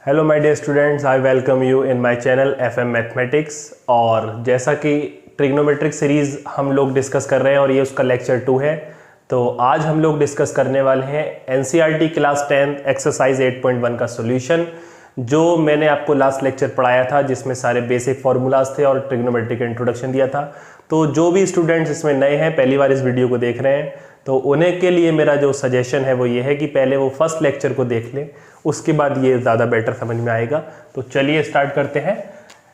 Hello my dear students, I welcome you in my channel FM mathematics. और जैसा कि trigonometric series हम लोग डिस्कस कर रहे हैं और ये उसका लेक्चर 2 है, तो आज हम लोग डिस्कस करने वाले हैं NCERT क्लास 10 एक्सरसाइज 8.1 का सॉल्यूशन, जो मैंने आपको लास्ट लेक्चर पढ़ाया था, जिसमें सारे बेसिक फार्मूलाज थे और ट्रिग्नोमेट्रिक इंट्रोडक्शन दिया था। तो जो भी स्टूडेंट्स इसमें नए हैं, पहली बार इस वीडियो को देख रहे हैं, तो उन्हें के लिए मेरा जो सजेशन है वो ये है कि पहले वो फर्स्ट लेक्चर को देख लें, उसके बाद ये ज़्यादा बेटर समझ में आएगा। तो चलिए स्टार्ट करते हैं।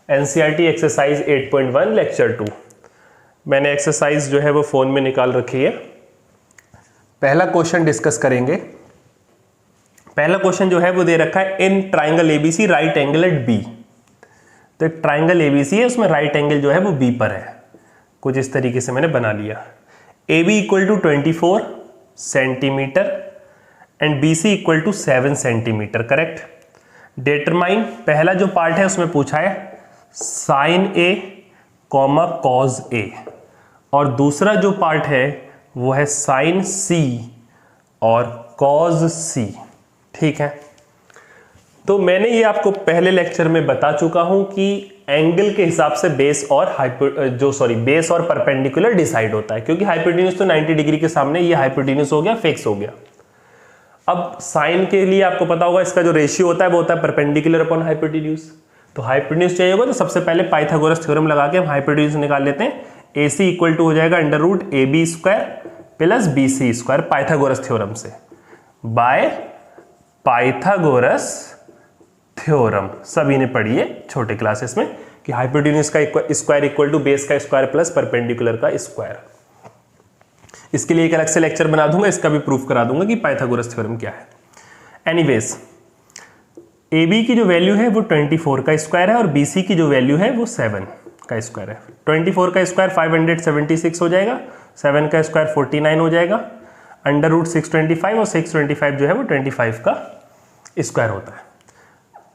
NCERT exercise 8.1 lecture 2। मैंने एक्सरसाइज जो है वो फ़ोन में निकाल रखी है। पहला क्वेश्चन डिस्कस करेंगे। पहला क्वेश्चन जो है वो दे रखा है, in triangle ABC right angle at B। तो एक ट्राइंगल ABC है, उसमें राइट एंगल जो है वो B पर है। कुछ इस तरीके से मैंने बना लिया। AB equal to 24 centimetre and BC equal to 7 centimetre. Correct. Determine, पहला जो पार्ट है उसमें पूछा है sine A comma cos A, और दूसरा जो पार्ट है वो है साइन C और कॉज C। ठीक है। तो मैंने ये आपको पहले लेक्चर में बता चुका हूं कि एंगल के हिसाब से बेस और बेस और परपेंडिकुलर डिसाइड होता है, क्योंकि हाइपोटेन्यूज तो 90 डिग्री के सामने, ये हाइपोटेन्यूज हो गया, फिक्स हो गया। अब साइन के लिए आपको पता होगा इसका जो रेशियो होता है वो होता है परपेंडिकुलर अपॉन हाइपोटेन्यूज। तो हाइपोटेन्यूज चाहिए होगा तो सबसे पहले पाइथागोरस थ्योरम लगा के हम हाइपोटेन्यूज निकाल लेते हैं। AC इक्वल टू हो जाएगा under root AB square plus BC square, Pythagoras theorem से, बाय पाइथागोरस थ्योरम। सभी ने पढ़ी है छोटे क्लासेस में कि हाइपोटेन्यूज का स्क्वायर इक्वल टू बेस का स्क्वायर प्लस परपेंडिकुलर का स्क्वायर। इसके लिए एक अलग से लेक्चर बना दूंगा, इसका भी प्रूफ करा दूंगा कि पाइथागोरस थ्योरम क्या है। एनीवेज, AB की जो वैल्यू है वो 24 का स्क्वायर है और BC की जो वैल्यू है वो 7 का स्क्वायर है। 24 का स्क्वायर 576 हो जाएगा, 7 का स्क्वायर 49 हो जाएगा, अंडर रूट 625, और 625 जो है वो 25 का स्क्वायर होता है।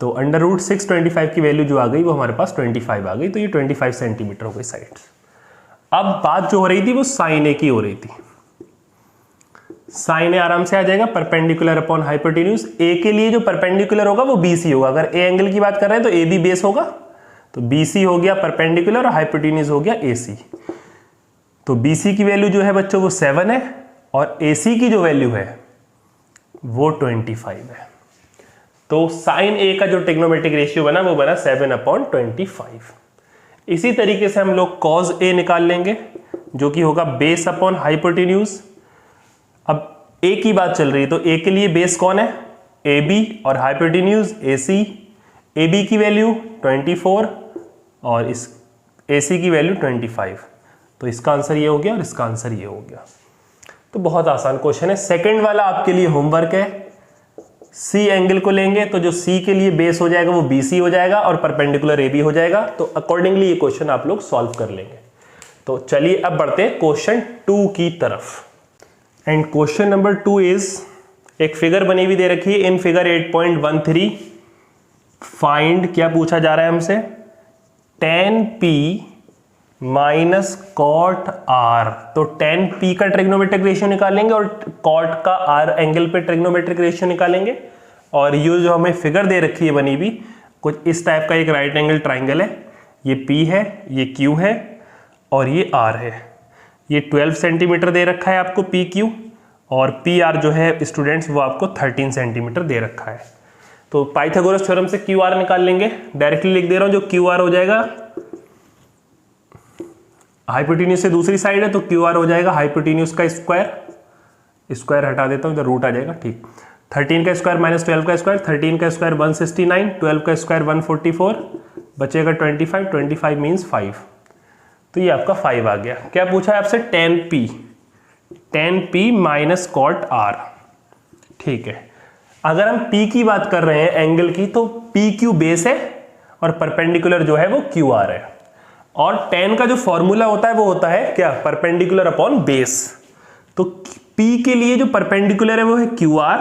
तो अंडर रूट 625 की वैल्यू जो आ गई वो हमारे पास 25 आ गई, तो ये 25 सेंटीमीटर हो गई साइड। अब बात जो हो रही थी वो साइन A की हो रही थी। साइन A आराम से आ जाएगा परपेंडिकुलर अपॉन हाइपोटेन्यूज। A के लिए जो परपेंडिकुलर होगा वो BC होगा। अगर A एंगल की बात कर रहे हैं तो AB बेस होगा, तो BC हो गया परपेंडिकुलर और हाइपोटेन्यूज हो गया AC। तो BC की वैल्यू जो है बच्चों वो 7 है और AC की जो वैल्यू है वो 25 है। तो साइन A का जो ट्रिग्नोमेट्रिक रेशियो बना वो बना 7/25। इसी तरीके से हम लोग कॉज A निकाल लेंगे, जो कि होगा बेस अपॉन हाइपोटेन्यूज। अब A की बात चल रही है तो A के लिए बेस कौन है? AB, और हाइपोटेन्यूज AC। AB की वैल्यू 24 और इस AC की वैल्यू 25। तो इसका आंसर ये हो गया और इसका आंसर ये हो गया। तो बहुत आसान क्वेश्चन है। सेकंड वाला आपके लिए होमवर्क है। C एंगल को लेंगे तो जो C के लिए बेस हो जाएगा वो BC हो जाएगा और परपेंडिकुलर AB हो जाएगा। तो अकॉर्डिंगली ये क्वेश्चन आप लोग सॉल्व कर लेंगे। तो चलिए अब बढ़ते हैं क्वेश्चन 2 की तरफ। एंड क्वेश्चन नंबर 2 इज, एक फिगर बनी हुई दे रखी है। इन फिगर 8.13 फाइंड, क्या पूछा जा रहा है हमसे? tan P minus cot R। तो tan P का ट्रिग्नोमेट्रिक रेशियो निकालेंगे और कॉट का R एंगल पे ट्रिग्नोमेट्रिक रेशियो निकालेंगे। और ये जो हमें फिगर दे रखी है बनी हुई, कुछ इस टाइप का एक राइट एंगल ट्राइंगल है। ये P है, ये Q है और ये R है। ये 12 सेंटीमीटर दे रखा है आपको PQ, और PR जो है स्टूडेंट्स वो आपको 13 सेंटीमीटर दे रखा है। तो पाइथागोरस थ्योरम से QR निकाल लेंगे। डायरेक्टली लिख दे रहा हूं, जो QR हो जाएगा, हाइपोटेन्यूज से दूसरी साइड है तो QR हो जाएगा हाइपोटेन्यूज का स्क्वायर। स्क्वायर हटा देता हूं, इधर रूट आ जाएगा। ठीक, 13 का स्क्वायर माइनस 12 का स्क्वायर, 13 का स्क्वायर 169, 12 का स्क्वायर 144, बचेगा 25, 25 मीन्स 5। तो ये आपका 5 आ गया। क्या पूछा है आपसे? tan P minus cot R। ठीक है। अगर हम P की बात कर रहे हैं एंगल की, तो PQ बेस है और परपेंडिकुलर जो है वो QR है। और tan का जो फॉर्मूला होता है वो होता है क्या? Perpendicular upon base. तो P के लिए जो परपेंडिकुलर है वो है QR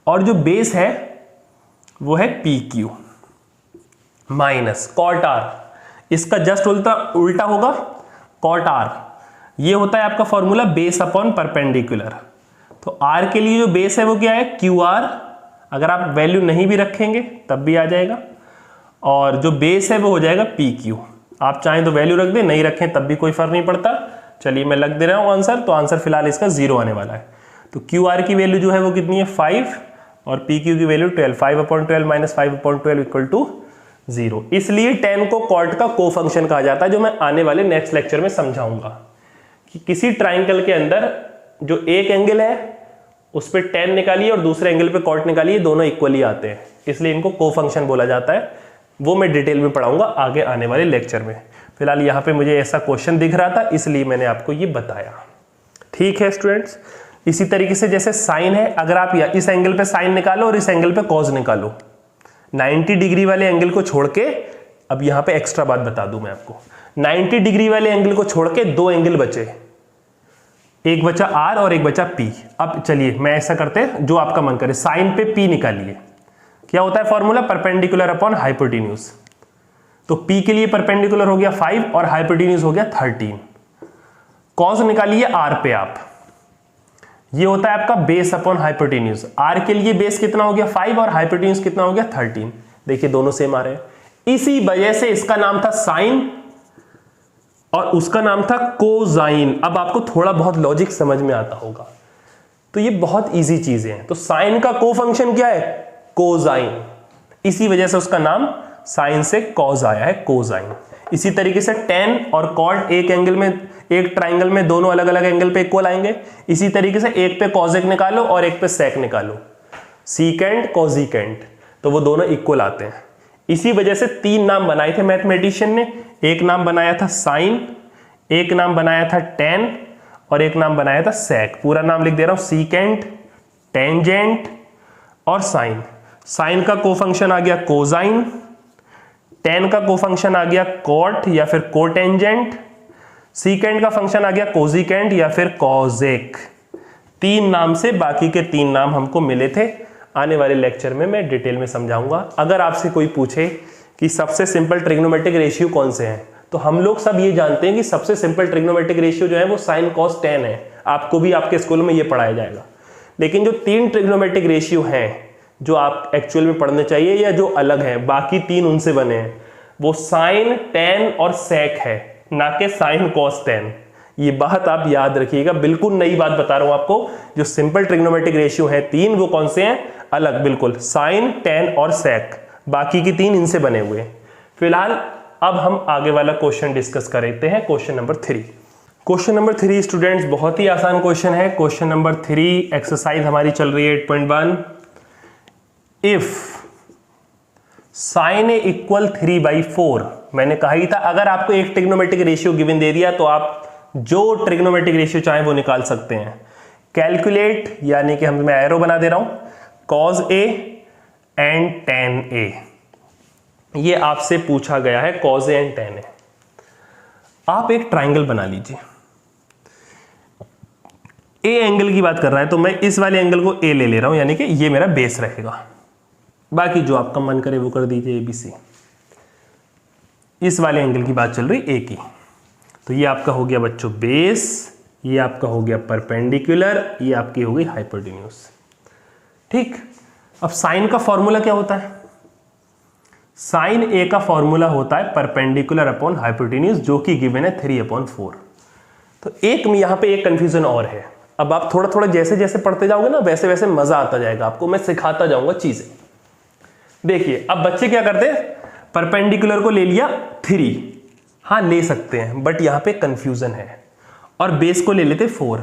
और जो बेस है वो है PQ माइनस कॉट R। इसका जस्ट उल्टा होगा कॉट R। ये होता है आपका फॉर्मूला बेस अपॉन परपेंडिकुलर। तो R के लिए जो बेस है वो क्या है? QR अगर आप वैल्यू नहीं भी रखेंगे तब भी आ जाएगा, और जो बेस है वो हो जाएगा पी क्यू। आप चाहें तो वैल्यू रख दें, नहीं रखें तब भी कोई फर्क नहीं पड़ता। चलिए मैं लग दे रहा हूँ आंसर, तो आंसर फिलहाल इसका 0 आने वाला है। तो क्यू आर की वैल्यू जो है वो कितनी है 5 और पी क्यू की वैल्यू 12, 5/12 माइनस 5/12 इक्वल टू 0। इसलिए 10 को कॉट का को फंक्शन कहा जाता है, जो मैं आने वाले नेक्स्ट लेक्चर में समझाऊंगा कि किसी ट्राइंगल के अंदर जो एक एंगल है उस पर 10 निकालिए और दूसरे एंगल पे कॉट निकालिए, दोनों इक्वली आते हैं, इसलिए इनको को फंक्शन बोला जाता है। वो मैं डिटेल में पढ़ाऊंगा आगे आने वाले लेक्चर में। फिलहाल यहाँ पे मुझे ऐसा क्वेश्चन दिख रहा था इसलिए मैंने आपको ये बताया। ठीक है स्टूडेंट्स, इसी तरीके से जैसे साइन है, अगर आप इस एंगल पे साइन निकालो और इस एंगल पे कॉज निकालो, 90 डिग्री वाले एंगल को छोड़ के, अब यहाँ पे एक्स्ट्रा बात बता दूं मैं आपको, 90 डिग्री वाले एंगल को छोड़ के दो एंगल बचे, एक बचा आर और एक बचा पी। अब चलिए मैं ऐसा करते हैं, जो आपका मन करे, साइन पे पी निकालिए। क्या होता है फॉर्मूला? Perpendicular upon hypotenuse. तो पी के लिए परपेंडिकुलर हो गया 5 और हाइपोटेन्यूज हो गया 13। कॉस निकालिए आर पे आप, ये होता है आपका बेस अपॉन हाइपोटेन्यूज। आर के लिए बेस कितना हो गया 5 और हाइपोटेन्यूज कितना हो गया 13। देखिए दोनों सेम आ रहे हैं। इसी वजह से इसका नाम था साइन और उसका नाम था कोसाइन। अब आपको थोड़ा बहुत लॉजिक समझ में आता होगा, तो ये बहुत इजी चीजें हैं। तो साइन का को फंक्शन क्या है? कोसाइन। इसी वजह से उसका नाम साइन से कॉस आया है, कोसाइन। इसी तरीके से टेन और कॉट एक एंगल में, एक ट्राइंगल में दोनों अलग अलग एंगल पे इक्वल आएंगे। इसी तरीके से एक पे कॉसेक निकालो और एक पे सेक निकालो, सीकेंट कोसिकेंट, तो वो दोनों इक्वल आते हैं। इसी वजह से तीन नाम बनाए थे मैथमेटिशियन ने। एक नाम बनाया था साइन, एक नाम बनाया था टेन और एक नाम बनाया था सेक। पूरा नाम लिख दे रहा हूं, सीकेंट, टेंजेंट और साइन। साइन का कोफंक्शन आ गया कोसाइन, टेन का कोफंक्शन आ गया कॉट या फिर कोटेंजेंट, सीकेंट का फंक्शन आ गया कोसिकेंट या फिर कॉसेक। तीन नाम से बाकी के तीन नाम हमको मिले थे। आने वाले लेक्चर में मैं डिटेल में समझाऊंगा। अगर आपसे कोई पूछे कि सबसे सिंपल ट्रिग्नोमेट्रिक रेशियो कौन से हैं, तो हम लोग सब ये जानते हैं कि सबसे सिंपल ट्रिग्नोमेट्रिक रेशियो जो है वो साइन कॉस टेन है। आपको भी आपके स्कूल में ये पढ़ाया जाएगा। लेकिन जो तीन ट्रिग्नोमेट्रिक रेशियो हैं जो आप एक्चुअल में पढ़ने चाहिए या जो अलग हैं, बाकी तीन उनसे बने हैं, वो साइन, टेन और सेक है, ना कि साइन कॉस टेन। ये बात आप याद रखिएगा, बिल्कुल नई बात बता रहा हूं आपको। जो सिंपल ट्रिग्नोमेट्रिक रेशियो है तीन, वो कौन से हैं? अलग, बिल्कुल, साइन, टेन और सेक। बाकी की तीन इनसे बने हुए हैं। फिलहाल अब हम आगे वाला क्वेश्चन डिस्कस करते हैं, question number 3। Question number 3 students बहुत ही आसान क्वेश्चन है। क्वेश्चन नंबर 3 एक्सरसाइज हमारी चल रही है 8.1। इफ साइन ए इक्वल 3/4, मैंने कहा ही था अगर आपको एक ट्रिग्नोमेट्रिक रेशियो गिवन दे दिया तो आप जो ट्रिग्नोमेट्रिक रेशियो चाहें वो निकाल सकते हैं। कैलकुलेट, यानी कि मैं एरो बना दे रहा हूं, कॉस ए एंड टेन ए। ये आपसे पूछा गया है कॉस ए एंड टेन ए। आप एक ट्राइंगल बना लीजिए। ए एंगल की बात कर रहा है तो मैं इस वाले एंगल को ए ले रहा हूं, यानी कि ये मेरा बेस रहेगा। बाकी जो आपका मन करे वो कर दीजिए, ABC। इस वाले एंगल की बात चल रही ए की, तो ये आपका हो गया बच्चों बेस, ये आपका हो गया परपेंडिकुलर, ये आपकी हो गई हाइपोटेन्यूज। ठीक, अब साइन का फॉर्मूला क्या होता है? साइन ए का फॉर्मूला होता है परपेंडिकुलर अपॉन हाइपोटेन्यूज, जो कि गिवन है 3/4। तो एक यहां पे एक कंफ्यूजन और है। अब आप थोड़ा थोड़ा जैसे जैसे पढ़ते जाओगे ना, वैसे वैसे मजा आता जाएगा आपको, मैं सिखाता जाऊंगा चीजें। देखिए अब बच्चे क्या करते हैं, परपेंडिकुलर को ले लिया 3, हाँ ले सकते हैं, बट यहां पे कंफ्यूजन है, और बेस को ले लेते 4।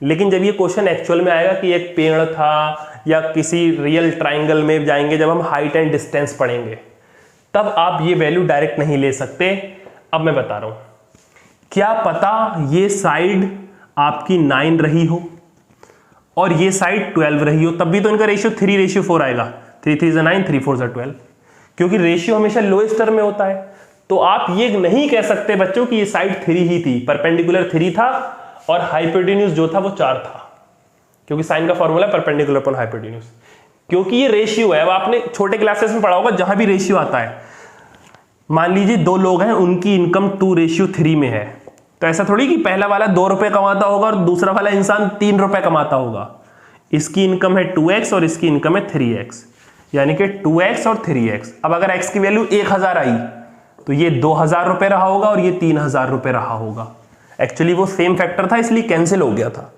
लेकिन जब ये क्वेश्चन एक्चुअल में आएगा कि एक पेड़ था या किसी रियल ट्राइंगल में जाएंगे, जब हम हाइट एंड डिस्टेंस पढ़ेंगे, तब आप ये वैल्यू डायरेक्ट नहीं ले सकते। अब मैं बता रहा हूं, क्या पता ये साइड आपकी 9 रही हो और ये साइड 12 रही हो, तब भी तो इनका रेशियो 3/4 आएगा। 3 3 9, 3 4 12, क्योंकि रेशियो हमेशा लोएस्ट टर्म में होता है। तो आप ये नहीं कह सकते बच्चों कि ये साइड 3 ही थी, परपेंडिकुलर 3 था और हाइपोटेन्यूज जो था वो 4 था, क्योंकि साइन का फॉर्मूला परपेंडिकुलर अपॉन हाइपोटेन्यूज, क्योंकि ये रेशियो है। अब आपने छोटे क्लासेस में पढ़ा होगा, जहां भी रेशियो आता है, मान लीजिए दो लोग हैं, उनकी इनकम 2:3 में है, तो ऐसा थोड़ी कि पहला वाला 2 रुपए कमाता होगा और दूसरा वाला इंसान 3 रुपए कमाता होगा। इसकी इनकम है 2x और इसकी इनकम है 3x, यानी कि 2x और 3x। अब अगर x की वैल्यू 1000 आई तो ये 2000 रुपए रहा होगा और ये 3000 रुपए रहा होगा। एक्चुअली वो सेम फैक्टर था इसलिए कैंसिल हो गया था।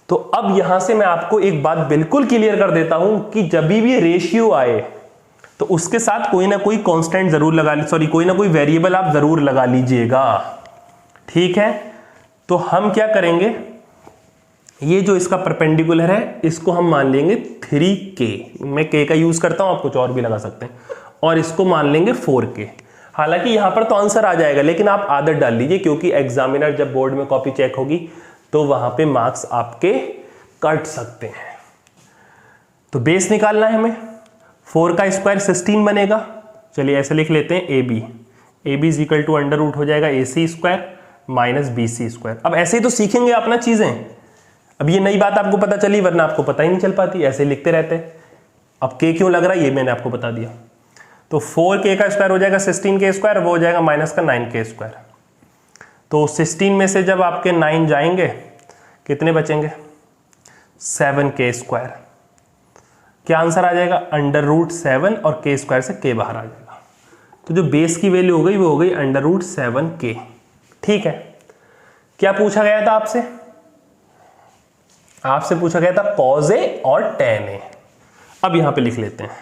तो अब यहां से मैं आपको एक बात बिल्कुल क्लियर कर देता हूं कि जब भी रेशियो आए तो उसके साथ कोई ना कोई कांस्टेंट जरूर लगा कोई ना कोई वेरिएबल आप जरूर लगा लीजिएगा। ठीक है, तो हम क्या करेंगे, ये जो इसका परपेंडिकुलर है इसको हम मान लेंगे 3k, मैं k का यूज करता हूं, आप कुछ और भी लगा सकते हैं, और इसको मान लेंगे 4k। हालांकि यहां पर तो आंसर आ जाएगा लेकिन आप आदत डाल लीजिए, क्योंकि एग्जामिनर जब बोर्ड में कॉपी चेक होगी तो वहां पे मार्क्स आपके कट सकते हैं। तो बेस निकालना है हमें, 4 का स्क्वायर 16 बनेगा। चलिए ऐसे लिख लेते हैं A B is equal to under root हो जाएगा AC square minus BC square. अब ऐसे ही तो सीखेंगे अपना चीजें, अब ये नई बात आपको पता चली, वरना आपको पता ही नहीं चल पाती, ऐसे लिखते रहते। अब k क्यों लग रहा है ये मैंने आपको बता दिया। तो 4k का स्क्वायर हो जाएगा 16k स्क्वायर, वो हो जाएगा माइनस का 9k स्क्वायर। तो 16 में से जब आपके 9 जाएंगे कितने बचेंगे, 7k स्क्वायर। क्या आंसर आ जाएगा, अंडर रूट 7 और k स्क्वायर से k बाहर आ जाएगा। तो जो बेस की वैल्यू हो गई वो हो गई अंडर रूट 7k। ठीक है, क्या पूछा गया था आपसे, आपसे पूछा गया था cos A और tan A। अब यहां पे लिख लेते हैं,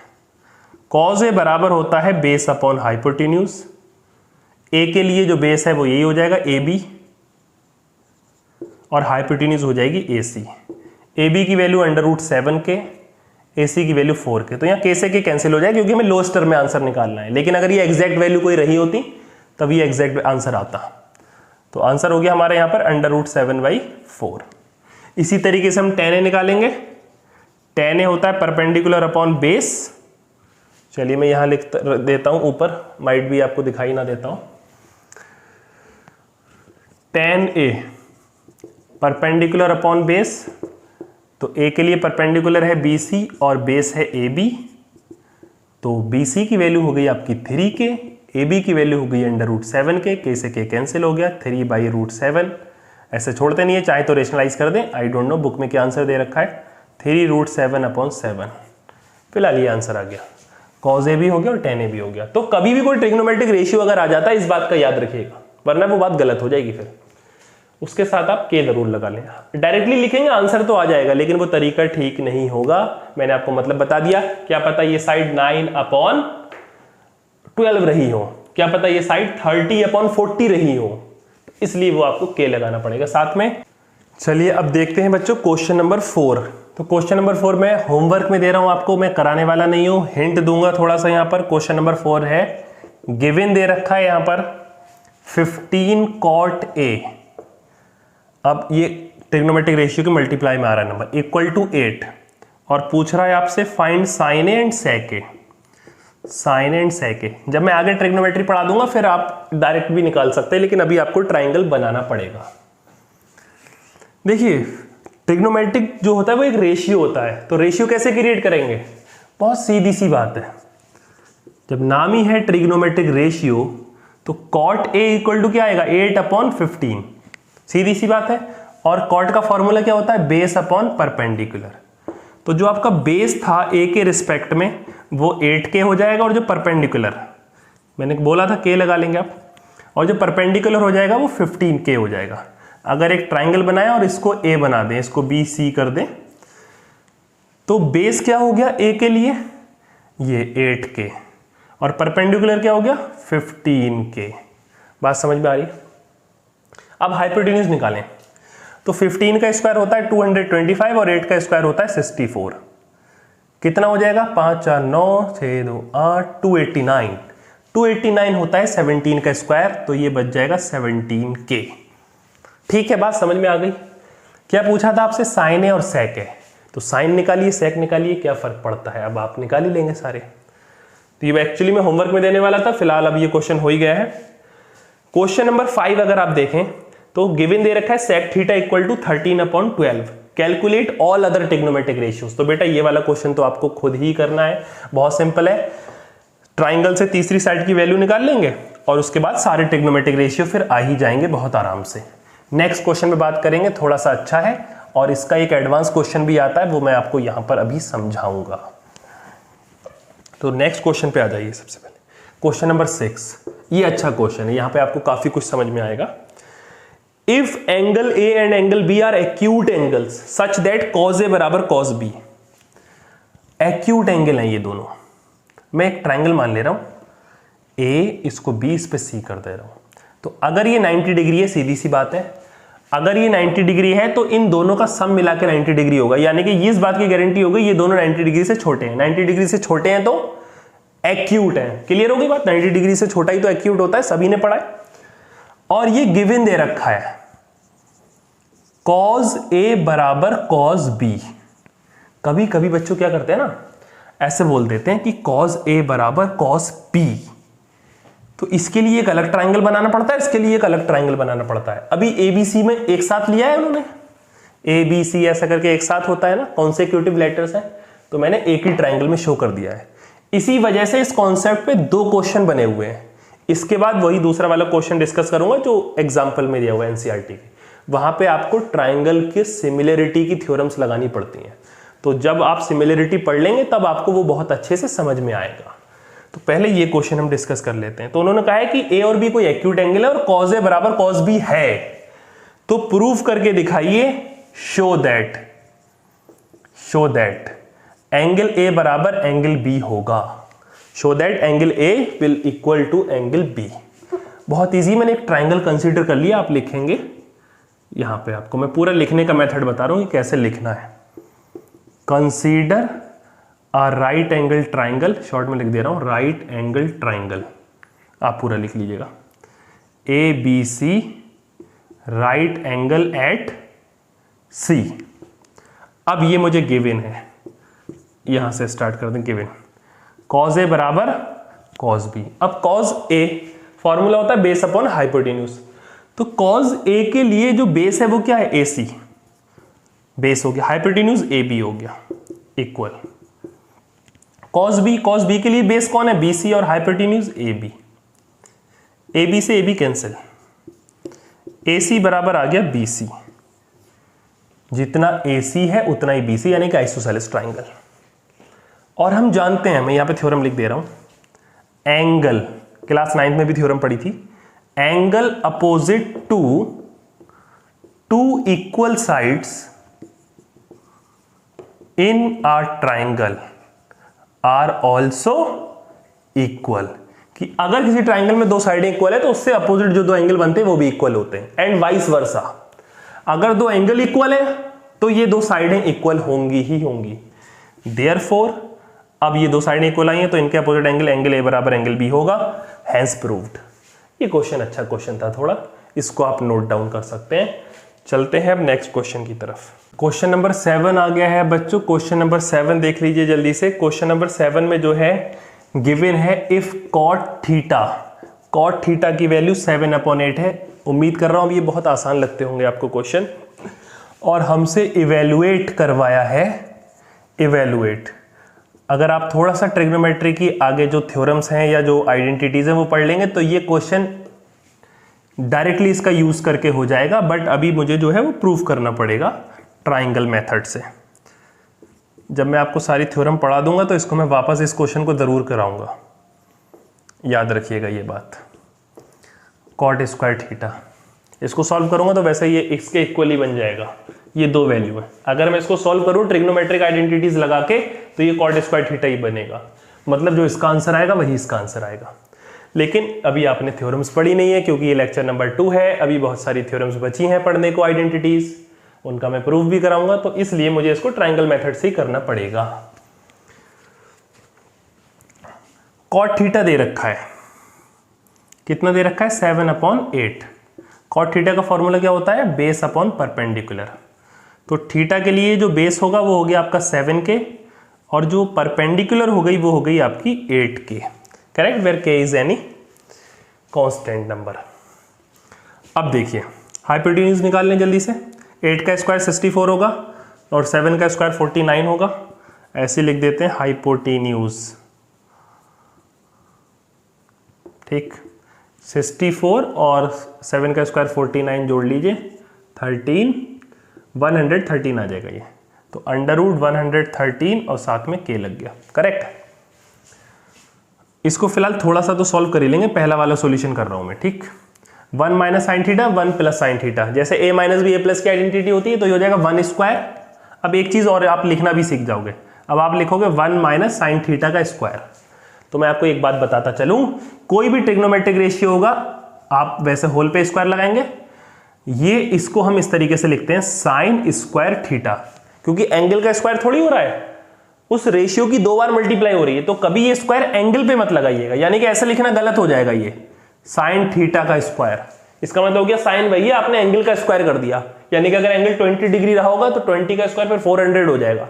cos A बराबर होता है बेस अपॉन हाइपोटेन्यूज। A के लिए जो बेस है वो यही हो जाएगा AB, और हाइपोटेन्यूज हो जाएगी AC। AB की value under root 7k, AC की वैल्यू 4k। तो यहाँ k से k कैंसिल हो जाए क्योंकि हमें लोएस्ट टर्म में आंसर निकालना है, लेकिन अगर ये एग्जैक्ट वैल्यू कोई रही होती तब ये एग्जैक्ट आंसर आता। तो आंसर हो गया हमारे यहाँ पर अंडर रूट 7/4। इसी तरीके से हम tan A निकालेंगे। tan A होता है परपेंडिकुलर अपॉन बेस। चलिए मैं यहां लिख देता हूं ऊपर, माइट भी आपको दिखाई ना देता हूं। tan A perpendicular upon base, तो A के लिए परपेंडिकुलर है BC और बेस है AB। तो BC की वैल्यू हो गई आपकी 3k, AB की वैल्यू हो गई अंडर रूट 7k, k से k कैंसिल हो गया, 3/√7। ऐसे छोड़ते नहीं है, चाहे तो रेशनलाइज कर दें, आई डोंट नो बुक में क्या आंसर दे रखा है, 3√7/7। फिलहाल ये आंसर आ गया, cos A भी हो गया और tan A भी हो गया। तो कभी भी कोई ट्रिग्नोमेट्रिक रेशियो अगर आ जाता है इस बात का याद रखिएगा, वरना वो बात गलत हो जाएगी, फिर उसके साथ आप k जरूर लगा लें। डायरेक्टली लिखेंगे आंसर तो आ जाएगा, लेकिन वो तरीका ठीक नहीं होगा। मैंने आपको मतलब बता दिया, क्या पता ये साइड 9/12 रही हो, क्या पता ये साइड 30/40 रही हो, इसलिए वो आपको k लगाना पड़ेगा साथ में। चलिए अब देखते हैं बच्चों क्वेश्चन नंबर 4। तो क्वेश्चन नंबर 4 मैं होमवर्क में दे रहा हूं आपको, मैं कराने वाला नहीं हूं, हिंट दूंगा थोड़ा सा। यहां पर क्वेश्चन नंबर 4 है, गिवन दे रखा है यहां पर 15 cot A। अब ये ट्रिग्नोमेट्रिक रेशियो के मल्टीप्लाई में आ रहा है नंबर, इक्वल टू 8, और पूछ रहा है आपसे find sin A and sec A। sin and sec A, जब मैं आगे ट्रिग्नोमेट्री पढ़ा दूंगा फिर आप डायरेक्ट भी निकाल सकते हैं, लेकिन अभी आपको ट्राइंगल बनाना पड़ेगा। देखिए ट्रिग्नोमेट्रिक जो होता है वो एक रेशियो होता है, तो रेशियो कैसे क्रिएट करेंगे, बहुत सीधी सी बात है। जब नाम ही है ट्रिग्नोमेट्रिक रेशियो तो cot A इक्वल टू क्या आएगा, 8/15, सीधी सी बात है। और cot का फॉर्मूला क्या होता है, बेस अपॉन परपेंडिकुलर। तो जो आपका बेस था A के रिस्पेक्ट में वो 8k हो जाएगा, और जो परपेंडिकुलर मैंने बोला था k लगा लेंगे आप, और जो परपेंडिकुलर हो जाएगा वो 15k हो जाएगा। अगर एक ट्राइंगल बनाया और इसको A बना दें, इसको BC कर दें, तो बेस क्या हो गया A के लिए, ये 8k, और परपेंडिकुलर क्या हो गया 15k। बात समझ में आ रही है। अब हाइपोटेन्यूज निकालें, तो 15 का स्क्वायर होता है 225 और 8 का स्क्वायर होता है 64। कितना हो जाएगा, 5 4 9 6 2 8, 289। 289 होता है 17 का स्क्वायर, तो ये बच जाएगा 17k। ठीक है, बात समझ में आ गई। क्या पूछा था आपसे, sin A और sec A, तो sin निकालिए sec निकालिए, क्या फर्क पड़ता है, अब आप निकाल ही लेंगे सारे। तो ये एक्चुअली मैं होमवर्क में देने वाला था, फिलहाल अब ये क्वेश्चन हो ही गया है। क्वेश्चन नंबर 5 अगर आप देखें तो गिवन दे रखा है sec theta equal to 13/12, calculate all other trigonometric ratios. तो बेटा ये वाला क्वेश्चन तो आपको खुद ही करना है, बहुत सिंपल है। ट्राइंगल से तीसरी साइड की वैल्यू निकाल लेंगे और उसके बाद सारे ट्रिग्नोमेट्रिक रेशियो फिर आ ही जाएंगे बहुत आराम से। नेक्स्ट क्वेश्चन में बात करेंगे, थोड़ा सा अच्छा है और इसका एक एडवांस क्वेश्चन भी आता है, वो मैं आपको यहां पर अभी समझाऊंगा। तो नेक्स्ट क्वेश्चन पे आ जाइए सबसे पहले। क्वेश्चन नंबर 6, ये अच्छा क्वेश्चन है, यहाँ पे आपको काफी कुछ समझ में आएगा। If angle A and angle B are acute angles such that cos A बराबर कॉज बी। एक्यूट एंगल है ये दोनों। मैं एक ट्राइंगल मान ले रहा हूं, ए, इसको बी, इस पे सी कर दे रहा हूं। तो अगर ये 90 डिग्री है, सीधी सी बात है, अगर ये 90 डिग्री है तो इन दोनों का सम मिला के 90 डिग्री होगा, यानी कि ये इस बात की गारंटी हो गई ये दोनों 90 डिग्री से छोटे हैं। 90 डिग्री से छोटे हैं तो एक्यूट है। क्लियर होगी बात? 90 डिग्री से छोटा ही तो एक्यूट होता है, सभी ने पढ़ा है। और ये गिवन दे रखा है कॉज ए बराबर कॉज बी। कभी कभी बच्चों क्या करते हैं ना, ऐसे बोल देते हैं कि कॉज ए बराबर कॉज बी, तो इसके लिए एक अलग ट्राइंगल बनाना पड़ता है, इसके लिए एक अलग ट्राइंगल बनाना पड़ता है। अभी ए बी सी में एक साथ लिया है उन्होंने, ए बी सी ऐसा करके एक साथ होता है ना, कॉन्सेक्यूटिव लेटर्स हैं, तो मैंने एक ही ट्राइंगल में शो कर दिया है। इसी वजह से इस कॉन्सेप्ट पे 2 क्वेश्चन बने हुए हैं। इसके बाद वही दूसरा वाला क्वेश्चन डिस्कस करूंगा जो एग्जाम्पल में दिया हुआ है एनसीईआरटी के, वहां पे आपको ट्राइंगल के सिमिलरिटी की थ्योरम्स लगानी पड़ती हैं। तो जब आप सिमिलरिटी पढ़ लेंगे तब आपको वो बहुत अच्छे से समझ में आएगा। तो पहले ये क्वेश्चन हम डिस्कस कर लेते हैं। तो उन्होंने कहा है कि ए और बी कोई एक्यूट एंगल है और कॉज ए बराबर कॉज बी है, तो प्रूफ करके दिखाइए, शो दैट एंगल ए बराबर एंगल बी होगा। Show that angle A will equal to angle B. बहुत इजी, मैंने एक ट्राइंगल कंसीडर कर लिया, आप लिखेंगे यहां पे। आपको मैं पूरा लिखने का मेथड बता रहा हूं कि कैसे लिखना है। Consider a right angle triangle, short में लिख दे रहा हूं राइट एंगल ट्राइंगल, आप पूरा लिख लीजिएगा। A B C right angle at C. अब ये मुझे गिवन है, यहां से स्टार्ट कर दें। गिवन कॉज ए बराबर कॉज बी। अब कॉज ए फॉर्मूला होता है बेस अपॉन हाइपोटेन्यूज, तो कॉज ए के लिए जो बेस है वो क्या है, ए सी बेस हो गया, हाइपोटेन्यूज ए बी हो गया, इक्वल कॉस बी के लिए बेस कौन है, बी सी, और हाइपोटेन्यूज ए बी से ए बी कैंसिल, ए सी बराबर आ गया बी सी। जितना ए सी है उतना ही बी सी, यानी कि आइसोसेलेस ट्राइंगल। और हम जानते हैं, मैं यहां पे थ्योरम लिख दे रहा हूं, एंगल क्लास 9th में भी थ्योरम पढ़ी थी, angle opposite to 2 equal sides in a triangle are also equal. कि अगर किसी ट्राइंगल में 2 साइडें इक्वल है तो उससे अपोजिट जो 2 एंगल बनते हैं वो भी इक्वल होते हैं, एंड वाइस वर्सा। अगर 2 एंगल इक्वल है तो ये 2 साइडें इक्वल होंगी ही होंगी। देयरफॉर अब ये 2 साइडें इक्वल आई हैं तो इनके अपोजिट एंगल ए बराबर एंगल बी होगा, हैंस प्रूव्ड। ये क्वेश्चन अच्छा क्वेश्चन था थोड़ा, इसको आप नोट डाउन कर सकते हैं। चलते हैं अब नेक्स्ट क्वेश्चन की तरफ। क्वेश्चन नंबर 7 आ गया है बच्चों। क्वेश्चन नंबर 7 देख लीजिए जल्दी से। क्वेश्चन नंबर 7 में जो है गिवन है इफ कॉट थीटा की वैल्यू 7/8 है। उम्मीद कर रहा हूं ये बहुत आसान लगते होंगे आपको क्वेश्चन, और हमसे इवेल्युएट करवाया है। इवेल्युएट, अगर आप थोड़ा सा ट्रिग्नोमेट्री की आगे जो थ्योरम्स हैं या जो आइडेंटिटीज हैं वो पढ़ लेंगे तो ये क्वेश्चन डायरेक्टली इसका यूज करके हो जाएगा, बट अभी मुझे जो है वो प्रूव करना पड़ेगा ट्राइंगल मेथड से। जब मैं आपको सारी थ्योरम पढ़ा दूंगा तो इसको मैं वापस इस क्वेश्चन को जरूर कराऊंगा, याद रखिएगा ये बात। कॉट स्क्वायर थीटा, इसको सॉल्व करूंगा तो वैसे ये इसके इक्वली बन जाएगा। ये 2 वैल्यू है, अगर मैं इसको सॉल्व करूं ट्रिग्नोमेट्रिक आइडेंटिटीज लगा के तो ये कॉट स्क्वायर थीटा ही बनेगा। मतलब जो इसका आंसर आएगा वही इसका आंसर आएगा। लेकिन अभी आपने थ्योरम्स पढ़ी नहीं है क्योंकि ये लेक्चर नंबर 2 है, अभी बहुत सारी थ्योरम्स बची हैं पढ़ने को, आइडेंटिटीज, उनका मैं प्रूफ भी कराऊंगा, तो इसलिए मुझे इसको ट्राइंगल मेथड से ही करना पड़ेगा। कॉट थीटा दे रखा है, कितना दे रखा है, 7/8। कॉट थीटा का फॉर्मूला क्या होता है, बेस अपॉन परपेंडिकुलर। तो थीटा के लिए जो बेस होगा वो हो गया आपका 7k, और जो परपेंडिकुलर हो गई वो हो गई आपकी 8k। Correct, where k is any constant number. अब देखिए हाइपोटेन्यूज निकाल लें जल्दी से। 8 का स्क्वायर 64 होगा और 7 का स्क्वायर 49 होगा, ऐसे लिख देते हैं हाइपोटेन्यूज। ठीक, 64 और 7 का स्क्वायर 49 जोड़ लीजिए, 113 आ जाएगा ये। तो √113 और साथ में k लग गया। करेक्ट। इसको फिलहाल थोड़ा सा तो सॉल्व कर ही लेंगे, पहला वाला सॉल्यूशन कर रहा हूं मैं, ठीक। 1 minus sine theta 1 plus sine theta, जैसे a minus B A plus की आइडेंटिटी होती है तो ये हो जाएगा 1 स्क्वायर। अब एक चीज और आप लिखना भी सीख जाओगे, अब आप लिखोगे 1 माइनस साइन थीटा का स्क्वायर। तो मैं आपको एक बात बताता चलूं, कोई भी ट्रिग्नोमेट्रिक रेशियो होगा आप वैसे होल पे स्क्वायर लगाएंगे, ये इसको हम इस तरीके से लिखते हैं साइन स्क्वायर थीटा, क्योंकि एंगल का स्क्वायर थोड़ी हो रहा है, उस रेशियो की 2 बार मल्टीप्लाई हो रही है, तो कभी ये स्क्वायर एंगल पे मत लगाइएगा, यानी कि ऐसा लिखना गलत हो जाएगा, ये साइन थीटा का स्क्वायर। इसका मतलब हो गया साइन भैया आपने एंगल का स्क्वायर कर दिया, यानी कि अगर एंगल 20 डिग्री रहा होगा तो 20 का स्क्वायर फिर 400 हो जाएगा।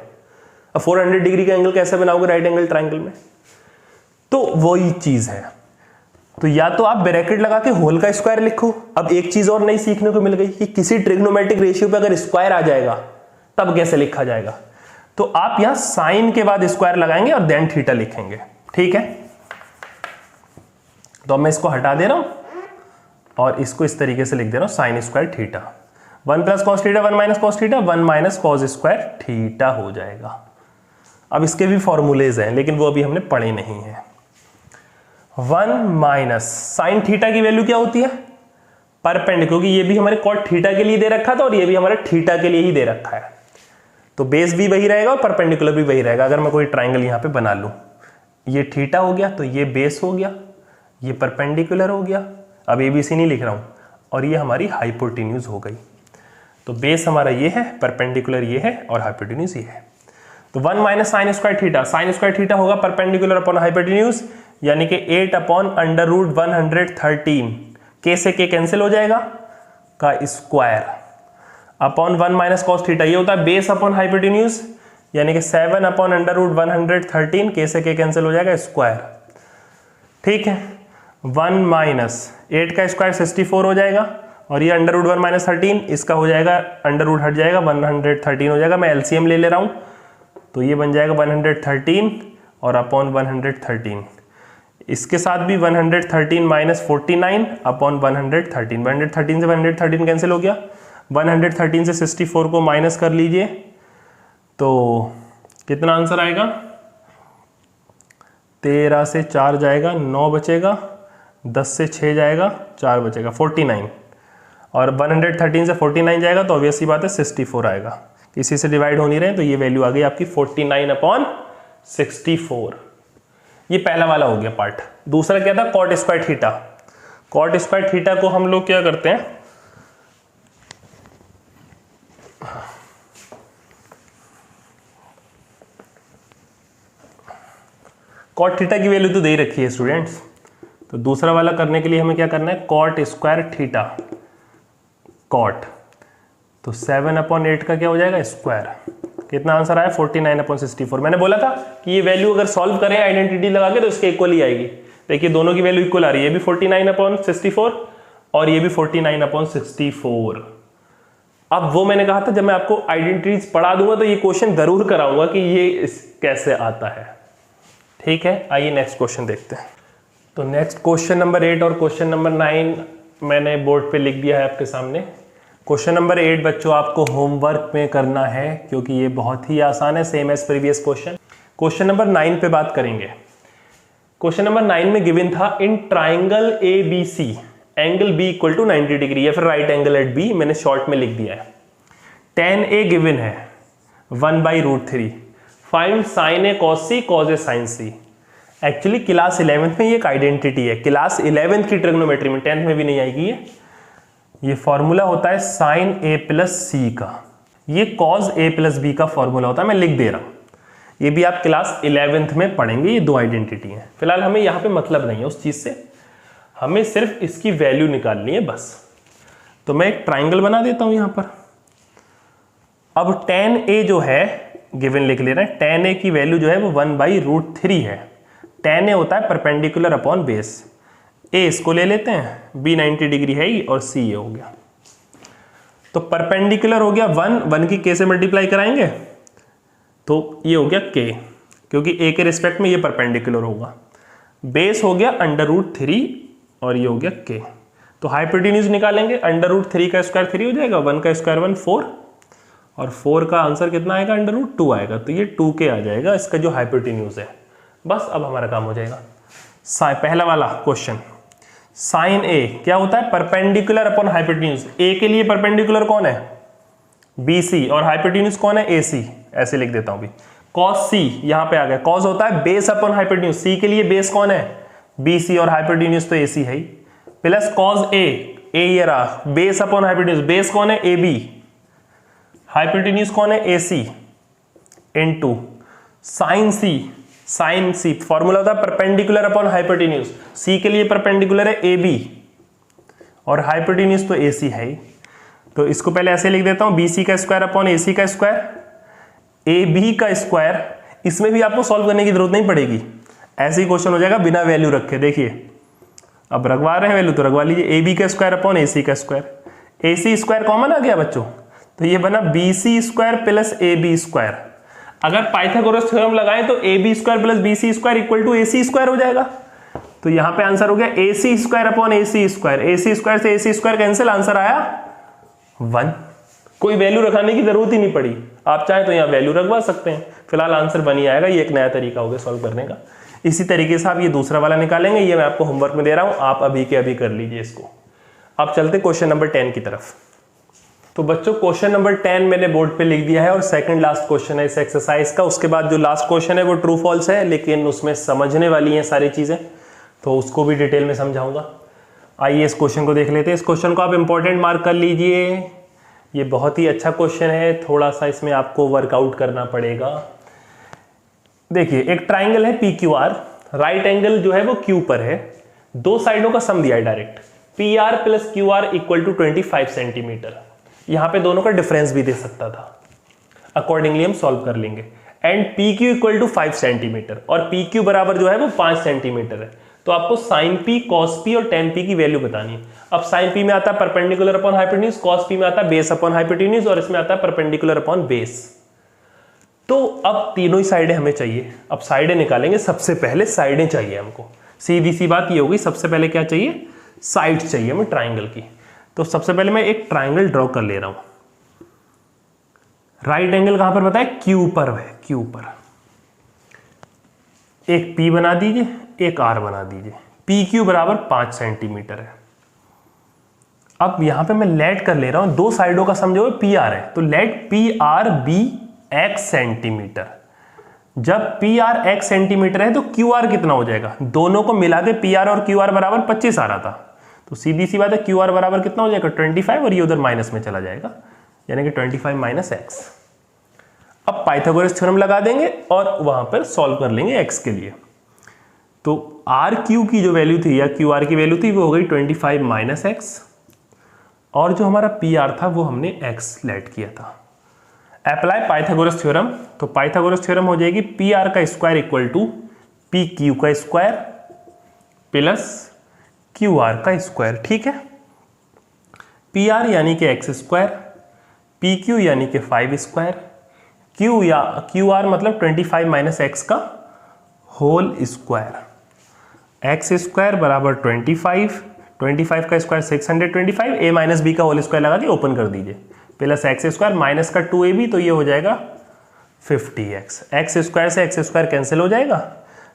अब 400 डिग्री का एंगल कैसे बनाओगे राइट एंगल ट्रायंगल में, तो वही चीज है। तो या तो आप ब्रैकेट लगा के होल का स्क्वायर लिखो। अब एक चीज और नई सीखने को मिल गई कि किसी ट्रिग्नोमेट्रिक रेशियो पे अगर स्क्वायर आ जाएगा तब कैसे लिखा जाएगा, तो आप यहां साइन के बाद स्क्वायर लगाएंगे और देन थीटा लिखेंगे, ठीक है। तो अब मैं इसको हटा दे रहा हूं और इसको इस तरीके से लिख दे रहा हूं sine square theta. 1 plus cos theta 1 minus cos theta 1 minus cos square theta हो जाएगा। अब इसके भी फॉर्मूलेज हैं लेकिन वो अभी हमने पढ़े नहीं है। 1 माइनस साइन थीटा की वैल्यू क्या होती है, परपेंडिकुलर, क्योंकि ये भी हमारे कॉट थीटा के लिए दे रखा था और ये भी हमारे थीटा के लिए ही दे रखा है, तो बेस भी वही रहेगा और परपेंडिकुलर भी वही रहेगा। अगर मैं कोई ट्राइंगल यहां पे बना लूं, ये थीटा हो गया तो ये बेस हो गया, ये परपेंडिकुलर हो गया, अब एबीसी नहीं लिख रहा हूं, और ये हमारी हाइपोटेन्यूज हो गई। तो बेस हमारा ये है, परपेंडिकुलर ये है और हाइपोटेन्यूज ये है। तो 1 minus sine square theta, sine square theta होगा परपेंडिकुलर अपॉन हाइपोटेन्यूज, यानी कि 8 अपॉन अंडर रूट 113, के से के कैंसिल हो जाएगा, का square upon 1 minus cos theta, ये होता है बेस अपॉन हाइपोटेन्यूज, यानी कि 7 अपॉन अंडर रूट 113, के से के कैंसिल हो जाएगा स्क्वायर, ठीक है। 1 माइनस 8 का स्क्वायर 64 हो जाएगा, और ये अंडर रूट 1 माइनस 13, इसका हो जाएगा अंडर रूट हट जाएगा 113 हो जाएगा। मैं एलसीएम ले ले रहा हूँ तो ये बन जाएगा 113 और अपॉन 113, इसके साथ भी 113 माइनस 49 अपॉन 113, 113 से 113 कैंसिल हो गया, 113 से 64 को माइनस कर लीजिए तो कितना आंसर आएगा, 13 से 4 जाएगा 9 बचेगा, 10 से 6 जाएगा 4 बचेगा 49, और 113 से 49 जाएगा तो ऑब्वियस सी बात है 64 आएगा, इसी से डिवाइड हो नहीं रहे तो ये वैल्यू आ गई आपकी 49 अपॉन 64। ये पहला वाला हो गया पार्ट। दूसरा क्या था, cot square theta. Cot square theta को हम लोग क्या करते हैं, कॉट थीटा की वैल्यू तो दे रखी है स्टूडेंट्स, तो दूसरा वाला करने के लिए हमें क्या करना है, कॉट स्क्वायर थीटा, कॉट, तो 7 अपॉन 8 का क्या हो जाएगा स्क्वायर, कितना आंसर आया 49 अपॉन 64। मैंने बोला था कि ये वैल्यू अगर सॉल्व करें आइडेंटिटी लगा के तो इसके इक्वल ही आएगी। देखिए दोनों की वैल्यू इक्वल आ रही है, ये भी 49 अपॉन 64 और ये भी 49 अपॉन 64। अब वो मैंने कहा था जब मैं आपको आइडेंटिटीज पढ़ा दूंगा तो ये क्वेश्चन जरूर कराऊंगा कि ये कैसे आता है, ठीक है। आइए नेक्स्ट क्वेश्चन देखते हैं। तो नेक्स्ट क्वेश्चन नंबर 8 और क्वेश्चन नंबर 9 मैंने बोर्ड पे लिख दिया है आपके सामने। क्वेश्चन नंबर 8 बच्चों आपको होमवर्क में करना है क्योंकि ये बहुत ही आसान है, same as previous question. Question number 9 पे बात करेंगे। क्वेश्चन नंबर 9 में गिवन था in triangle A B C angle B equal to 90 degree या फिर राइट एंगल एट बी, मैंने शॉर्ट में लिख दिया है। tan ए गिवन है 1/√3, find sin A cos C cos A sin C. Actually class 11th में ये एक आइडेंटिटी है, क्लास 11th की ट्रिग्नोमेट्री में, 10th में भी नहीं आएगी ये फॉर्मूला होता है साइन ए प्लस सी का, ये कॉज ए प्लस बी का फॉर्मूला होता है, मैं लिख दे रहा हूं। ये भी आप क्लास 11th में पढ़ेंगे, ये दो आइडेंटिटी हैं। फिलहाल हमें यहाँ पे मतलब नहीं है उस चीज से, हमें सिर्फ इसकी वैल्यू निकालनी है बस। तो मैं एक ट्राइंगल बना देता हूं यहां पर। अब tan ए जो है गिवन लिख ले रहे हैं, tan ए की वैल्यू जो है वो 1/√3 है। tan ए होता है परपेंडिकुलर अपॉन बेस, ए इसको ले लेते हैं, बी 90 डिग्री है ही और सी ये हो गया। तो परपेंडिकुलर हो गया 1 की के से मल्टीप्लाई कराएंगे तो ये हो गया के, क्योंकि ए के रिस्पेक्ट में ये परपेंडिकुलर होगा। बेस हो गया √3 और ये हो गया के। तो हाइपोटेन्यूज निकालेंगे, √3 का स्क्वायर 3 हो जाएगा, 1 का स्क्वायर 1 4 और 4 का आंसर कितना आएगा, √2 आएगा। तो ये 2 के आ जाएगा इसका जो हाइपोटेन्यूज है। बस अब हमारा काम हो जाएगा। पहला वाला क्वेश्चन, साइन ए क्या होता है, परपेंडिकुलर अपॉन हाइपोटेन्यूज। ए के लिए परपेंडिकुलर कौन है, BC, और हाइपोटेन्यूज कौन है, AC। ऐसे लिख देता हूं भी, cos C यहां पे आ गया, cos होता है बेस अपॉन हाइपोटेन्यूज, C के लिए बेस कौन है, BC, और हाइपोटेन्यूज तो AC है ही, प्लस cos A, ये रहा बेस अपॉन हाइपोटेन्यूज, बेस कौन है, AB, हाइपोटेन्यूज कौन है, AC, into sine C formula होता है परपेंडिकुलर अपॉन हाइपोटेन्यूज, C के लिए परपेंडिकुलर है AB और हाइपोटेन्यूज तो AC है ही। तो इसको पहले ऐसे लिख देता हूं, BC का स्क्वायर अपॉन AC का स्क्वायर, AB का स्क्वायर। इसमें भी आपको सॉल्व करने की जरूरत नहीं पड़ेगी, ऐसे ही क्वेश्चन हो जाएगा बिना वैल्यू रखे। देखिए अब रखवा रहे हैं वैल्यू तो रखवा लीजिए, AB का स्क्वायर अपॉन AC का स्क्वायर, AC स्क्वायर कॉमन आ गया बच्चों, तो ये बना BC square plus AB square. अगर पाइथागोरस थ्योरम लगाएं तो AB square plus BC square equal to AC square हो जाएगा। तो यहां पे आंसर हो गया AC square upon AC square, AC square से AC स्क्वायर कैंसिल, आंसर आया 1। कोई वैल्यू रखाने की जरूरत ही नहीं पड़ी, आप चाहे तो यहाँ वैल्यू रखवा सकते हैं, फिलहाल आंसर बन ही आएगा। ये एक नया तरीका हो गया सॉल्व करने का। इसी तरीके से आप ये दूसरा वाला निकालेंगे, ये मैं आपको होमवर्क में दे रहा हूं, आप अभी के अभी कर लीजिए इसको। अब चलते क्वेश्चन नंबर 10 की तरफ। तो बच्चों क्वेश्चन नंबर 10 मैंने बोर्ड पे लिख दिया है और सेकंड लास्ट क्वेश्चन है इस एक्सरसाइज का। उसके बाद जो लास्ट क्वेश्चन है वो ट्रू फॉल्स है, लेकिन उसमें समझने वाली हैं सारी चीजें, तो उसको भी डिटेल में समझाऊंगा। आइए इस क्वेश्चन को देख लेते हैं। इस क्वेश्चन को आप इंपॉर्टेंट मार्क कर लीजिए, ये बहुत ही अच्छा क्वेश्चन है, थोड़ा सा इसमें आपको वर्कआउट करना पड़ेगा। देखिए एक ट्राइंगल है PQR, राइट एंगल जो है वो Q पर है, दो साइडों का सम दिया है direct, PR plus QR equal to 25 centimetre. यहां पे दोनों का डिफरेंस भी दे सकता था, अकॉर्डिंगली हम सॉल्व कर लेंगे। And PQ equal to 5 centimetre और PQ बराबर जो है वो 5 सेंटीमीटर है। तो आपको sin P, cos P और tan P की वैल्यू बतानी है। अब sin P में आता है perpendicular upon hypotenuse, cos P में आता है बेस अपॉन हाइपोटेन्यूज और इसमें आता है परपेंडिकुलर अपॉन बेस। तो अब तीनों ही साइडें हमें चाहिए। अब साइडें निकालेंगे, सबसे पहले साइडें चाहिए हमको। सीधी सी बात ये होगी, सबसे पहले क्या चाहिए, साइड चाहिए हमें ट्राइंगल की। तो सबसे पहले मैं एक ट्राइंगल ड्रॉ कर ले रहा हूं। राइट एंगल कहां पर बताए, Q पर है, Q पर। एक P बना दीजिए, एक R बना दीजिए। PQ बराबर 5 सेंटीमीटर है। अब यहां पे मैं लेट कर ले रहा हूं, दो साइडों का सम जो है PR है, तो let PR be x centimetre. जब PR x सेंटीमीटर है तो QR कितना हो जाएगा, दोनों को मिला के PR और QR बराबर 25 आ रहा था, तो सीधी सी बात है QR बराबर कितना हो जाएगा 25, और ये उधर माइनस में चला जाएगा, यानी कि 25 माइनस x। अब पाइथागोरस थ्योरम लगा देंगे और वहां पर सॉल्व कर लेंगे x के लिए। तो RQ की जो वैल्यू थी या QR की वैल्यू थी वो हो गई 25 माइनस x, और जो हमारा PR था वो हमने x लेट किया था। अप्लाई पाइथागोरस थ्योरम, तो पाइथागोरस थ्योरम हो जाएगी PR का स्क्वायर इक्वल टू PQ का स्क्वायर प्लस QR का स्क्वायर। ठीक है, PR यानी कि x स्क्वायर, PQ यानी कि 5 स्क्वायर, QR मतलब 25 माइनस x का होल स्क्वायर। x स्क्वायर बराबर 25 का स्क्वायर 625, a माइनस बी का होल स्क्वायर लगा के ओपन कर दीजिए, प्लस x स्क्वायर माइनस का 2ab, तो ये हो जाएगा 50x। x स्क्वायर से x स्क्वायर कैंसिल हो जाएगा,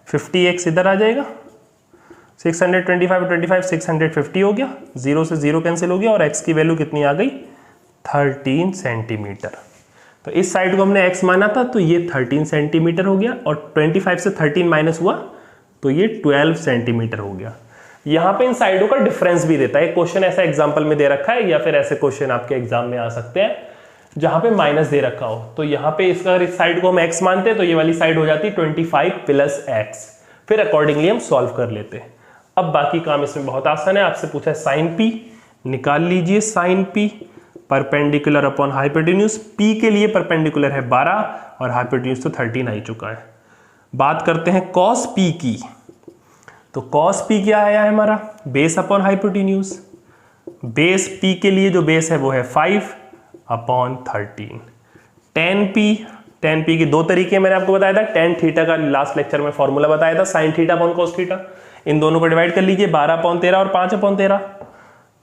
50x इधर आ जाएगा, 625 650 हो गया, 0 से 0 कैंसिल हो गया, और x की वैल्यू कितनी आ गई 13 सेंटीमीटर। तो इस साइड को हमने x माना था, तो ये 13 सेंटीमीटर हो गया, और 25 से 13 माइनस हुआ तो ये 12 सेंटीमीटर हो गया। यहां पे इन साइडों का डिफरेंस भी देता है, क्वेश्चन ऐसा एग्जांपल में दे रखा है, या फिर ऐसे क्वेश्चन आपके एग्जाम में आ सकते हैं जहां पे माइनस दे रखा हो। तो यहाँ पे इसका इस साइड को हम x मानते हैं तो ये वाली साइड हो जाती है 25 प्लस x, फिर अकॉर्डिंगली हम सॉल्व कर लेते हैं। अब बाकी काम इसमें बहुत आसान है, आपसे पूछा है साइन P, निकाल लीजिए sine P perpendicular upon hypotenuse. P के लिए परपेंडिकुलर है 12 और हाइपोटेन्यूज तो 13 आ ही चुका है। बात करते हैं cos P की, तो cos P क्या आया है हमारा, base upon hypotenuse. Base P के लिए जो बेस है वो है 5 अपॉन 13। tan P के दो तरीके मैंने आपको बताया था, tan थीटा का लास्ट लेक्चर में फॉर्मूला बताया था, sin theta upon cos theta. इन दोनों को डिवाइड कर लीजिए, 12 अपॉन 13 और 5 अपॉन 13,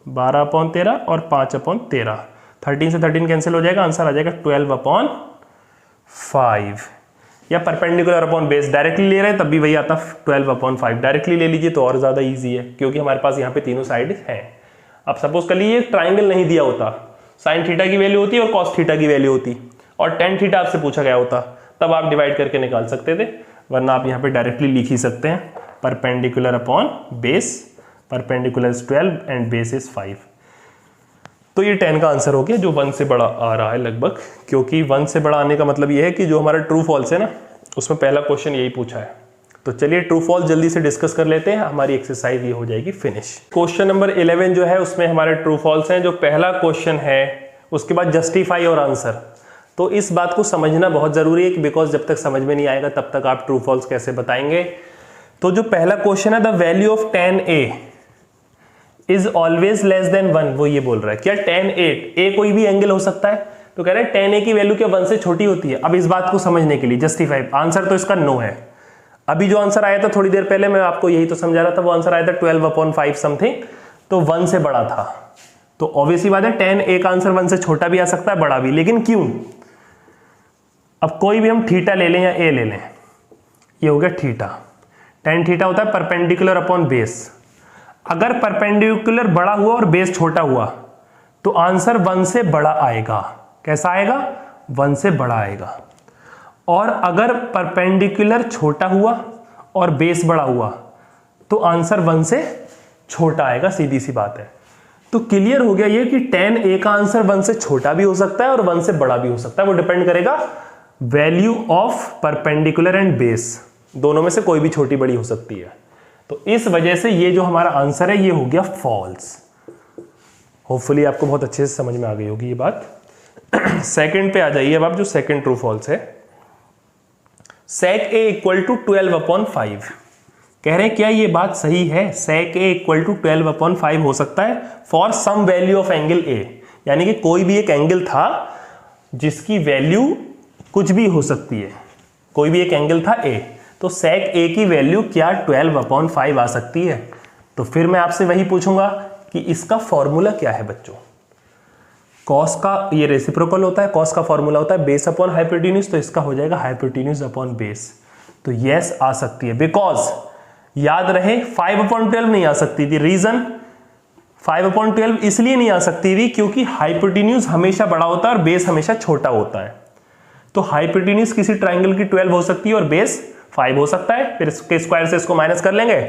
12 अपॉन 13 और 5 अपॉन 13, 13 से 13 कैंसिल हो जाएगा, आंसर आ जाएगा 12 अपॉन 5। या परपेंडिकुलर अपॉन बेस डायरेक्टली ले रहे हैं तब भी वही आता 12/5। डायरेक्टली ले लीजिए तो और ज़्यादा ईजी है क्योंकि हमारे पास यहाँ पे तीनों साइड हैं। अब सपोज कर लीजिए ट्राइंगल नहीं दिया होता, साइन थीटा की वैल्यू होती और कॉस थीटा की वैल्यू होती और टेन थीटा आपसे पूछा गया होता, तब आप डिवाइड करके निकाल सकते थे, वरना आप यहाँ पे डायरेक्टली लिख ही सकते हैं perpendicular upon base, perpendicular is 12 and base is 5। तो ये 10 का आंसर हो गया जो 1 से बड़ा आ रहा है लगभग, क्योंकि 1 से बड़ा आने का मतलब ये है कि जो हमारा ट्रू फॉल्स है ना उसमें पहला क्वेश्चन यही पूछा है। तो चलिए ट्रू फॉल्स जल्दी से डिस्कस कर लेते हैं, हमारी एक्सरसाइज ये हो जाएगी फिनिश। क्वेश्चन नंबर 11 जो है उसमें हमारे ट्रू फॉल्स हैं। जो पहला क्वेश्चन है उसके बाद जस्टिफाई और आंसर। तो इस बात को समझना बहुत जरूरी है कि बिकॉज जब तक समझ में नहीं आएगा तब तक आप ट्रू फॉल्स कैसे बताएंगे। तो जो पहला क्वेश्चन है the value of tan a is always less than 1, वो ये बोल रहा है क्या tan a कोई भी एंगल हो सकता है, तो कह रहे हैं tan a की वैल्यू क्या 1 से छोटी होती है। अब इस बात को समझने के लिए जस्टिफाई, आंसर तो इसका नो है। अभी जो आंसर आया था थोड़ी देर पहले मैं आपको यही तो समझा रहा था, वो आंसर आया था 12/5 समथिंग, तो 1 से बड़ा था। तो ऑब्वियसली बात है tan a का आंसर 1 से छोटा भी आ सकता है बड़ा भी, लेकिन क्यों? अब कोई भी हम थीटा ले लें या a ले लें, ये हो गया थीटा। tan थीटा होता है परपेंडिकुलर अपॉन बेस। अगर परपेंडिकुलर बड़ा हुआ और बेस छोटा हुआ तो आंसर 1 से बड़ा आएगा। कैसा आएगा? 1 से बड़ा आएगा। और अगर परपेंडिकुलर छोटा हुआ और बेस बड़ा हुआ तो आंसर 1 से छोटा आएगा, सीधी सी बात है। तो क्लियर हो गया ये कि tan a का आंसर 1 से छोटा भी हो सकता है और 1 से बड़ा भी हो सकता है। वो डिपेंड करेगा value of perpendicular and base, दोनों में से कोई भी छोटी बड़ी हो सकती है। तो इस वजह से ये जो हमारा आंसर है ये हो गया फॉल्स। होपफुली आपको बहुत अच्छे से समझ में आ गई होगी ये बात। सेकंड पे आ जाइए अब आप, जो सेकंड ट्रू फॉल्स है sec a इक्वल टू 12/5। कह रहे हैं क्या ये बात सही है? sec a इक्वल टू 12/5 हो सकता है for some value of angle a, यानी कि कोई भी एक एंगल था जिसकी वैल्यू कुछ भी हो सकती है, कोई भी एक एंगल था a, तो sec a की वैल्यू क्या 12/5 आ सकती है? तो फिर मैं आपसे वही पूछूंगा कि इसका फॉर्मूला क्या है बच्चों। cos का ये रेसिप्रोकल होता है, cos का फॉर्मूला होता है बेस अपॉन हाइपोटेन्यूज, तो इसका हो जाएगा हाइपोटेन्यूज अपॉन बेस। तो यस आ सकती है, बिकॉज याद रहे 5/12 नहीं आ सकती थी। रीजन 5/12 इसलिए नहीं आ सकती थी क्योंकि हाइपोटेन्यूज हमेशा बड़ा होता है और बेस हमेशा छोटा होता है। तो हाइपोटेन्यूज किसी ट्राइंगल की 12 हो सकती है और बेस 5 हो सकता है, फिर इसके स्क्वायर से इसको माइनस कर लेंगे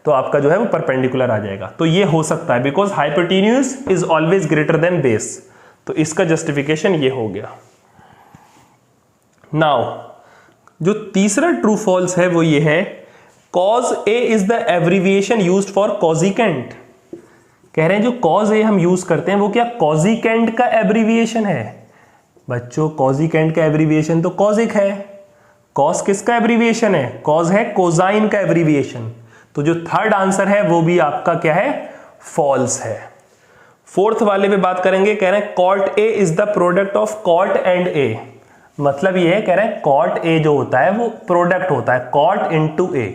तो आपका जो है वो परपेंडिकुलर आ जाएगा। तो ये हो सकता है because hypotenuse is always greater than base. तो इसका जस्टिफिकेशन ये हो गया। नाउ जो तीसरा ट्रू फॉल्स है वो ये है cos a is the abbreviation used for cosecant. कह रहे हैं जो cos a हम यूज करते हैं वो क्या कॉजिकेंट का एब्रीविएशन है? बच्चों कॉजिकेंट का एब्रीविएशन तो कॉजिक है। cos किसका एब्रीविएशन है? cos है कोसाइन का एब्रीविएशन। तो जो थर्ड आंसर है वो भी आपका क्या है? फॉल्स है। फोर्थ वाले पे बात करेंगे, कह रहे हैं cot a is the product of cot and a। मतलब ये है, कह रहे हैं cot a जो होता है वो प्रोडक्ट होता है cot इंटू a।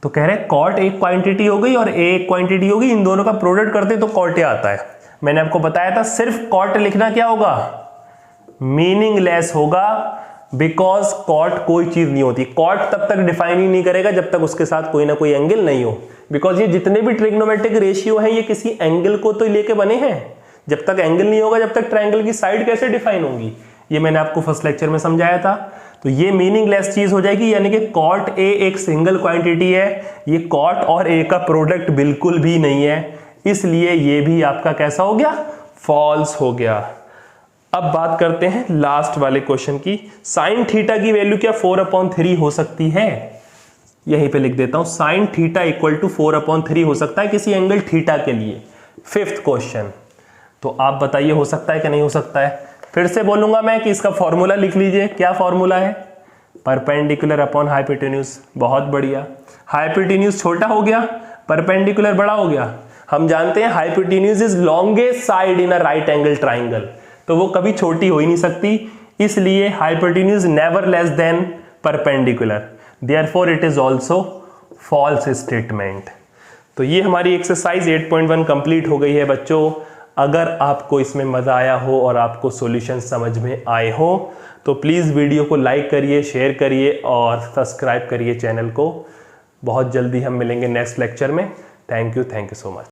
तो कह रहे हैं cot एक क्वांटिटी हो गई और a एक क्वांटिटी होगी, इन दोनों का प्रोडक्ट करते तो cot a आता है। मैंने आपको बताया था सिर्फ cot लिखना क्या होगा? मीनिंगलेस होगा, बिकॉज cot कोई चीज नहीं होती। cot तब तक डिफाइन ही नहीं करेगा जब तक उसके साथ कोई ना कोई एंगल नहीं हो, बिकॉज ये जितने भी ट्रिग्नोमेट्रिक रेशियो हैं ये किसी एंगल को तो लेके बने हैं। जब तक एंगल नहीं होगा जब तक ट्राइंगल की साइड कैसे डिफाइन होगी, ये मैंने आपको फर्स्ट लेक्चर में समझाया था। तो ये मीनिंगलेस चीज हो जाएगी, यानी कि cot a एक सिंगल क्वांटिटी है, ये cot और a का प्रोडक्ट बिल्कुल भी नहीं है, इसलिए ये भी आपका कैसा हो गया? फॉल्स हो गया। अब बात करते हैं लास्ट वाले क्वेश्चन की। साइन थीटा की वैल्यू क्या 4/3 हो सकती है? यहीं पे लिख देता हूं, साइन थीटा इक्वल टू 4/3 हो सकता है किसी एंगल थीटा के लिए। फिफ्थ क्वेश्चन, तो आप बताइए हो सकता है कि नहीं हो सकता है? फिर से बोलूंगा मैं कि इसका फॉर्मूला लिख लीजिए। क्या फॉर्मूला है? Perpendicular upon hypotenuse. बहुत बढ़िया। हाइपोटेन्यूज छोटा हो गया, परपेंडिकुलर बड़ा हो गया। हम जानते हैं hypotenuse is longest side in a right angle triangle, तो वो कभी छोटी हो ही नहीं सकती, इसलिए hypotenuse never less than perpendicular, therefore it is also false statement. तो ये हमारी एक्सरसाइज 8.1 कंप्लीट हो गई है बच्चों। अगर आपको इसमें मज़ा आया हो और आपको सॉल्यूशन समझ में आए हो तो प्लीज़ वीडियो को लाइक करिए, शेयर करिए और सब्सक्राइब करिए चैनल को। बहुत जल्दी हम मिलेंगे नेक्स्ट लेक्चर में। Thank you so much.